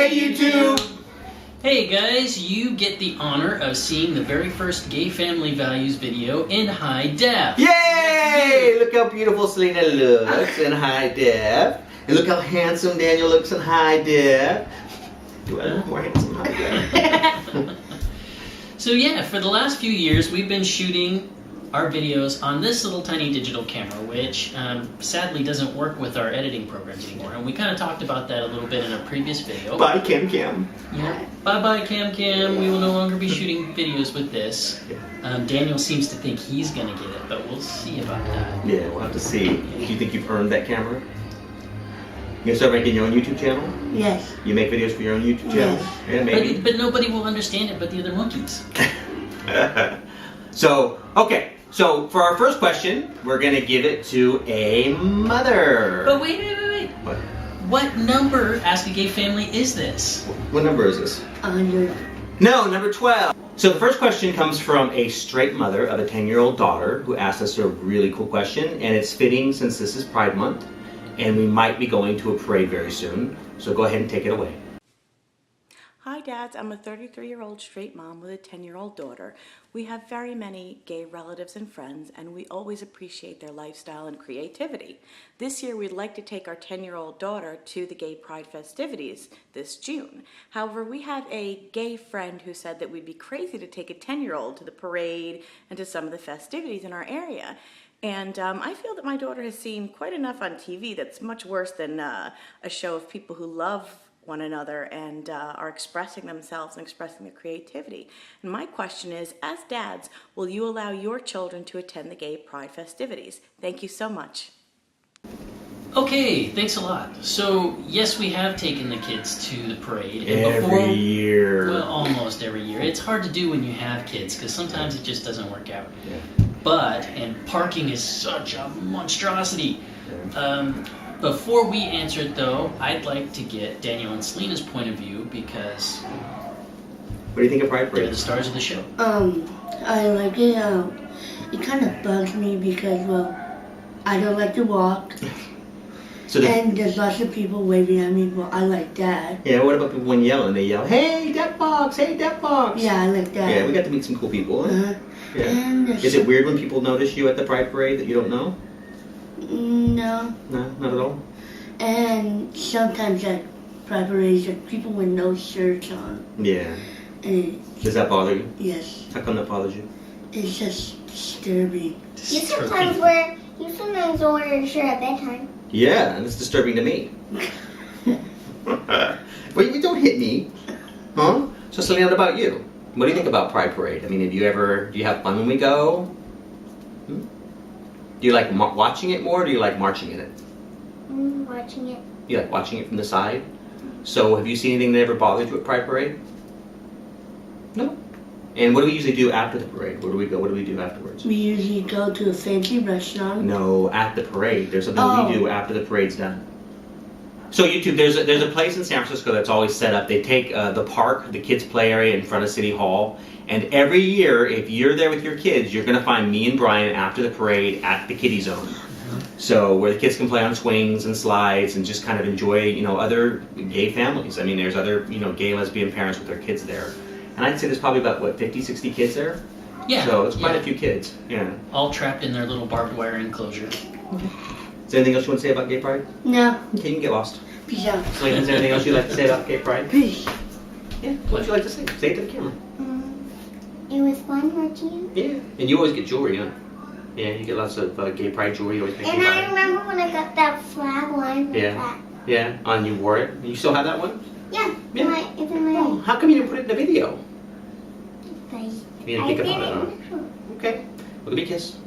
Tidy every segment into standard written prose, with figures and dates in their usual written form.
Hi, YouTube! Hey guys, you get the honor of seeing the very first Gay Family Values video in high def. Yay! Look how beautiful Selena looks in high def. And look how handsome Daniel looks in high def. Do I look more handsome in high def? So yeah, for the last few years we've been shooting our videos on this little tiny digital camera, which sadly doesn't work with our editing programs anymore. And we kind of talked about that a little bit in a previous video. Bye, Cam Cam. Yeah. Bye-bye, Cam Cam. We will no longer be shooting videos with this. Daniel seems to think he's going to get it, but we'll see about that. Yeah, we'll have to see. Do you think you've earned that camera? You gonna start making your own YouTube channel? Yes. You make videos for your own YouTube channel? Yes. Yeah, maybe. But nobody will understand it but the other monkeys. So, okay. So, for our first question, we're going to give it to a mother. But wait. What? What number Ask a Gay Family is this? What number is this? 100. No, number 12. So the first question comes from a straight mother of a 10-year-old daughter who asked us a really cool question, and it's fitting since this is Pride Month, and we might be going to a parade very soon. So go ahead and take it away. Hi dads, I'm a 33-year-old straight mom with a 10-year-old daughter. We have very many gay relatives and friends, and we always appreciate their lifestyle and creativity. This year we'd like to take our 10-year-old daughter to the Gay Pride festivities this June. However, we have a gay friend who said that we'd be crazy to take a 10-year-old to the parade and to some of the festivities in our area. And I feel that my daughter has seen quite enough on TV that's much worse than a show of people who love one another and are expressing themselves and expressing their creativity. And my question is, as dads, will you allow your children to attend the Gay Pride festivities? Thank you so much. Okay, thanks a lot. So, yes, we have taken the kids to the parade. And Every year. Well, almost every year. It's hard to do when you have kids because sometimes it just doesn't work out. Yeah. And parking is such a monstrosity. Before we answer it, though, I'd like to get Daniel and Selena's point of view because What do you think of Pride they're Parade? the stars of the show. I like it. It kind of bugs me because, well, I don't like to walk. So And there's lots of people waving at me, well, I like that. yeah, what about people when yelling? They yell, "Hey, Deaf Fox! Hey, Deaf Fox!" Yeah, I like that. Yeah, we got to meet some cool people. Huh? Uh-huh. Yeah. And there's Is it weird when people notice you at the Pride Parade that you don't know? No. No, not at all. And sometimes at Pride parades, there's people with no shirts on. Yeah. And Does that bother you? yes, How come that bothers you? it's just disturbing. You sometimes wear your shirt at bedtime. Yeah, and it's disturbing to me. Wait, don't hit me. Huh? So Selena, what about you? What do you think about Pride Parade? I mean, do you have fun when we go? Hmm? Do you like watching it more or do you like marching in it? Watching it. You like watching it from the side? So have you seen anything that ever bothered you at Pride Parade? No? And what do we usually do after the parade? Where do we go? What do we do afterwards? We usually go to a fancy restaurant. No, at the parade. There's something we do after the parade's done. So YouTube, there's a place in San Francisco that's always set up. They take the park, the kids' play area in front of City Hall, and every year, if you're there with your kids, you're gonna find me and Brian after the parade at the kiddie zone. So where the kids can play on swings and slides and just kind of enjoy, other gay families. I mean, there's other, gay lesbian parents with their kids there. And I'd say there's probably about, 50, 60 kids there? Yeah. So it's quite a few kids, yeah. All trapped in their little barbed wire enclosure. Is there anything else you want to say about Gay Pride? No. Okay, you can get lost. Peace out. Selena, is there anything else you'd like to say about Gay Pride? Peace. Yeah, what would you like to say? Say it to the camera. It was fun watching. Yeah, and you always get jewelry, huh? Yeah, you get lots of Gay Pride jewelry. You always make And me I buy it. remember when I got that flag one. Yeah. Yeah, and you wore it. You still have that one? Yeah. Yeah. It's in my Oh, how come you didn't put it in the video? face. You didn't think about it, huh? Okay. Well, give me a kiss.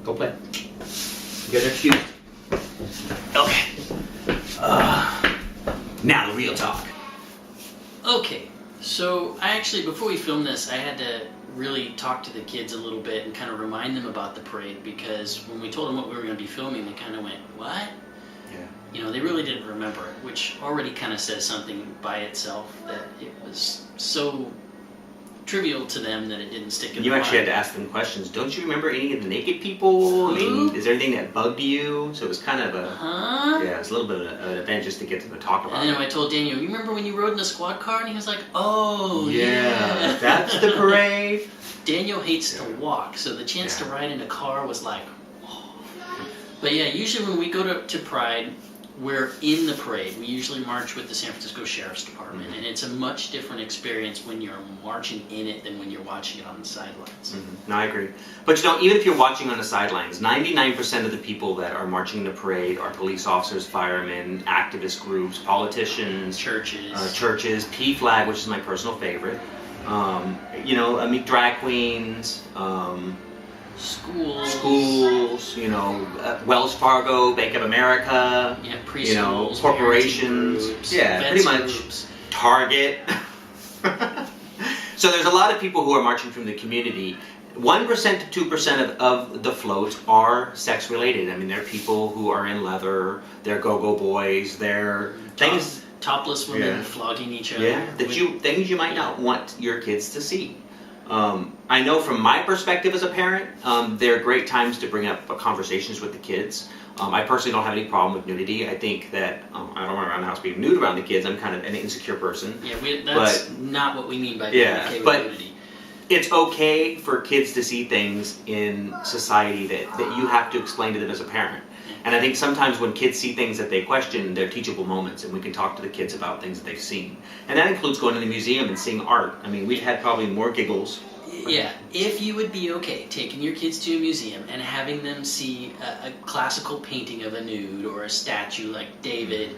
Go play. You got their shoes. Okay. Now the real talk. Okay, so before we filmed this, I had to really talk to the kids a little bit and kind of remind them about the parade because when we told them what we were going to be filming, they kind of went, what? Yeah. They really didn't remember it, which already kind of says something by itself that it was so trivial to them that it didn't stick in You their actually had mind. to ask them questions. Don't you remember any of the naked people? I mean, Who? is there anything that bugged you? So it was kind of a, Huh? yeah, it's a little bit of an event just to get them to talk about And then it. I told Daniel, you remember when you rode in a squad car? And he was like, oh, Yeah, that's the parade. Daniel hates to walk, so the chance to Yeah. ride in a car was like, oh. But yeah, usually when we go to Pride, we're in the parade. We usually march with the San Francisco Sheriff's Department, and it's a much different experience when you're marching in it than when you're watching it on the sidelines. No, I agree. But you know, even if you're watching on the sidelines, 99% of the people that are marching the parade are police officers, firemen, activist groups, politicians, Churches. churches, PFLAG, which is my personal favorite. You know, I mean, drag queens, Schools. schools, you know, Wells Fargo, Bank of America, Yeah, you know, preschools, corporations, parenting groups, yeah, vets pretty much. groups. Target. So there's a lot of people who are marching from the community. 1% to 2% of the floats are sex related. I mean, they're people who are in leather, they're go-go boys, they're things, Topless women Yeah. flogging each other. yeah, things you might not want your kids to see. I know from my perspective as a parent, they're great times to bring up conversations with the kids. I personally don't have any problem with nudity. I think that I don't run around the house being nude around the kids. I'm kind of an insecure person. Yeah, that's not what we mean by being Yeah, okay with but- nudity. It's okay for kids to see things in society that you have to explain to them as a parent. And I think sometimes when kids see things that they question, they're teachable moments, and we can talk to the kids about things that they've seen. And that includes going to the museum and seeing art. I mean, we've had probably more giggles. Yeah, if you would be okay taking your kids to a museum and having them see a classical painting of a nude or a statue like David,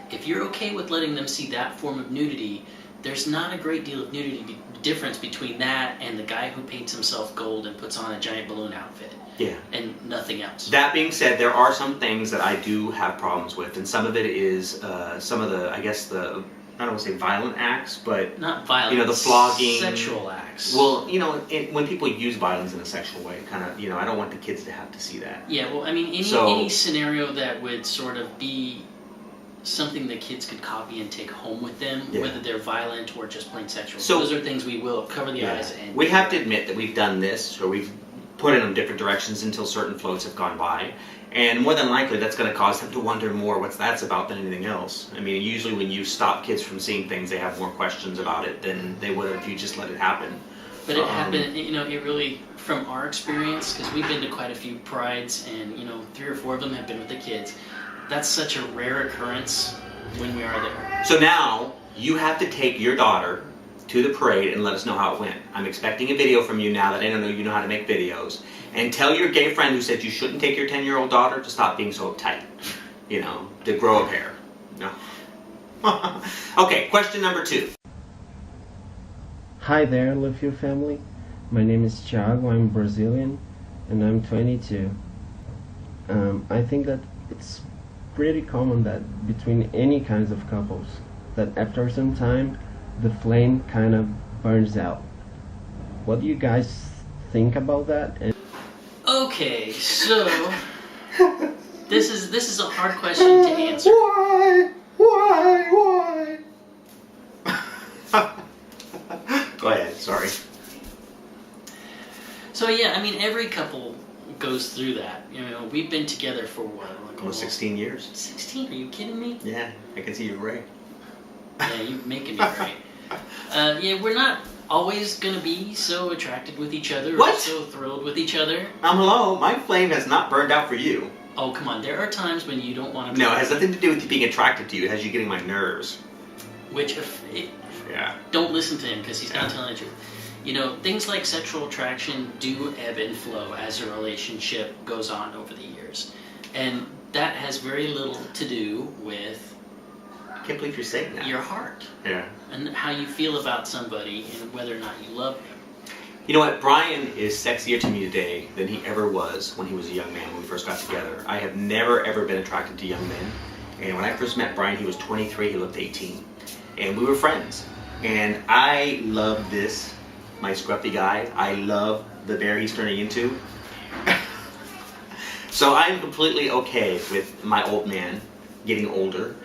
if you're okay with letting them see that form of nudity, there's not a great deal of nudity difference between that and the guy who paints himself gold and puts on a giant balloon outfit Yeah. and nothing else. That being said, there are some things that I do have problems with, and some of it is some of the, I guess the, I don't want to say violent acts, but Not violence. You know, the flogging. Sexual acts. well, you know, when people use violence in a sexual way, kind of, you know, I don't want the kids to have to see that. Yeah, well, I mean, So- any scenario that would sort of be something that kids could copy and take home with them, Yeah. whether they're violent or just plain sexual. So- Those are things we will cover the eyes and. We have to admit that we've done this, or we've put it in different directions until certain floats have gone by. And more than likely, that's going to cause them to wonder more what's that's about than anything else. I mean, usually when you stop kids from seeing things, they have more questions about it than they would have if you just let it happen. But it Um, happened, you know, it really, from our experience, because we've been to quite a few prides, and, you know, 3 or 4 of them have been with the kids. That's such a rare occurrence when we are there. So now, you have to take your daughter to the parade and let us know how it went. I'm expecting a video from you now that I know you know how to make videos. And tell your gay friend who said you shouldn't take your 10-year-old daughter to stop being so uptight. You know, to grow a pair. No. Okay, question number 2. Hi there, Lufio family. My name is Thiago, I'm Brazilian, and I'm 22. I think that it's pretty common that between any kinds of couples, that after some time, the flame kind of burns out. What do you guys think about that? And Okay, so this is a hard question to answer. Why? Go ahead, sorry. So yeah, I mean, every couple goes through that. You know, we've been together for what? Like Almost 16 years. 16? Are you kidding me? Yeah, I can see you're right. Yeah, you're making me great. Yeah, we're not always gonna be so attracted with each other or What? so thrilled with each other. Hello, my flame has not burned out for you. Oh, come on, there are times when you don't want to. No, it has nothing to do with you being attracted to you. It has you getting my nerves. Which, Yeah. don't listen to him because he's not telling the truth. You know, things like sexual attraction do ebb and flow as a relationship goes on over the years. And that has very little to do with I can't believe you're saying that. your heart Yeah. and how you feel about somebody and whether or not you love them. You know what? Brian is sexier to me today than he ever was when he was a young man when we first got together. I have never ever been attracted to young men. And when I first met Brian, he was 23, he looked 18. And we were friends. And I love this, my scruffy guy. I love the bear he's turning into. So I'm completely okay with my old man getting older.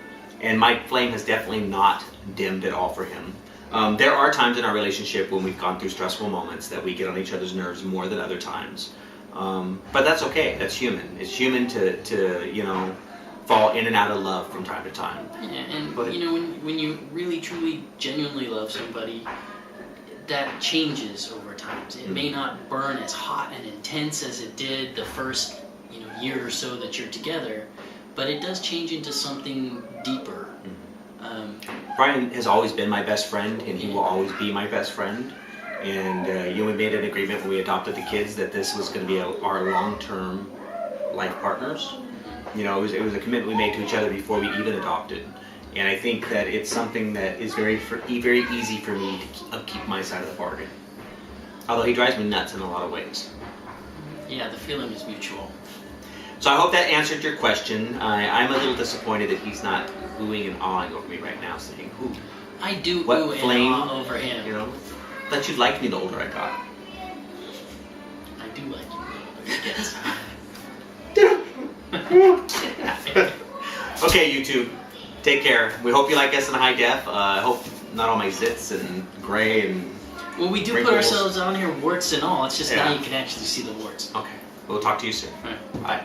And my flame has definitely not dimmed at all for him. There are times in our relationship when we've gone through stressful moments that we get on each other's nerves more than other times. But that's okay. That's human. It's human to fall in and out of love from time to time. Yeah, and But- when you really, truly, genuinely love somebody, that changes over time. It may not burn as hot and intense as it did the first year or so that you're together, but it does change into something deeper. Brian has always been my best friend, and he will always be my best friend. And we made an agreement when we adopted the kids that this was going to be our long-term life partners. It was a commitment we made to each other before we even adopted. And I think that it's something that is very easy for me to keep my side of the bargain. Although he drives me nuts in a lot of ways. Yeah, the feeling is mutual. So I hope that answered your question. I'm a little disappointed that he's not oohing and awing over me right now, saying, "Ooh, I do what ooh flame?" and ah over him. Thought you'd like me the older I got. I do like you. Yes. Okay, YouTube, take care. We hope you like us in high def. I hope not all my zits and gray and. Well, we do put Wrinkles. ourselves on here, warts and all. It's just now Yeah. you can actually see the warts. Okay, we'll talk to you soon. All right. Bye.